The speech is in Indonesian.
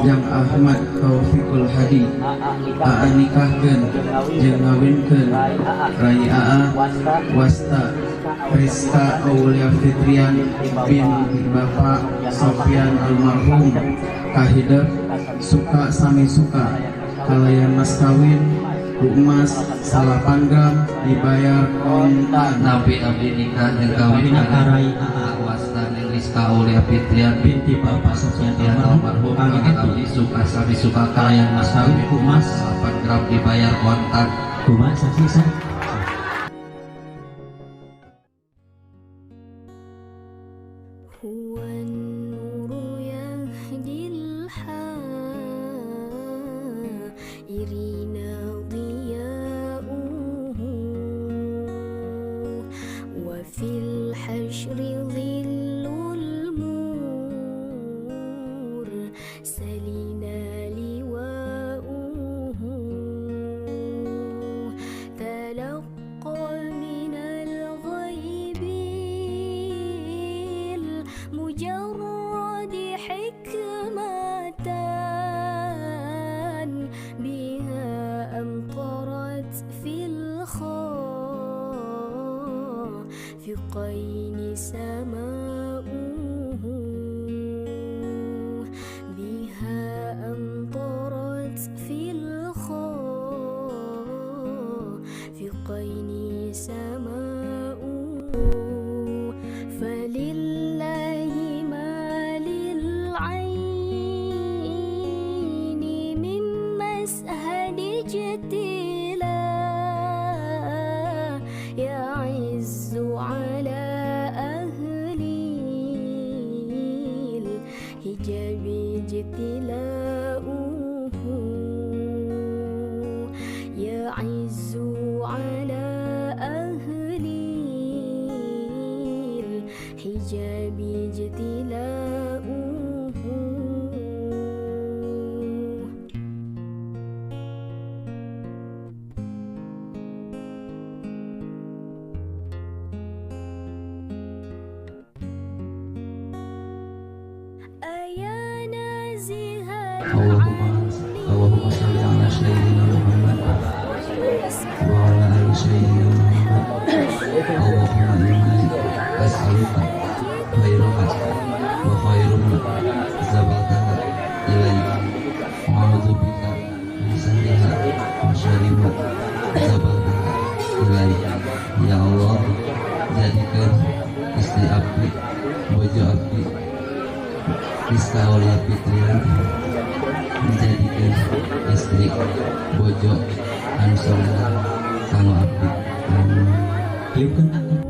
Yang Ahmad Taufikul Hadi Aa nikahkeun jeung ngawinkeun Rai Aa Wasta Rizka Aulia Fitrian bin Bapak Sofyan almarhum kahidep suka sami suka kalayan mas kawin emas salah panggang dibayar kontan nabi abdi nikah jeung kawin Rai Aa Wasta Rizka Aulia Fitrian binti Bapak Sofyan almarhum abdi suka sami suka kalayan mas kawin emas 8 gram dibayar kontan kumaha saksi ثقين سماؤه بها أمطرت في الخافقين سماؤه فلله ما للعين من مسهد جتلا يعز على أهل الحجاب اجتلاؤه يعز على أهل الحجاب اجتلاؤه Allahumma shalli ala sayyidina Muhammad wa ala ali sayyidina Muhammad. Allahumma inni as'aluka khairan wa khairan zabaltana ilaika wa a'udzubika min syarriha wa syarri ma zabaltana ilaika. Ya Allah, jadikan abdi bojo abdi Rizka Aulia Fitrian menjadikan istri bojo anu soleh kanggo abdi. Liupkeun aku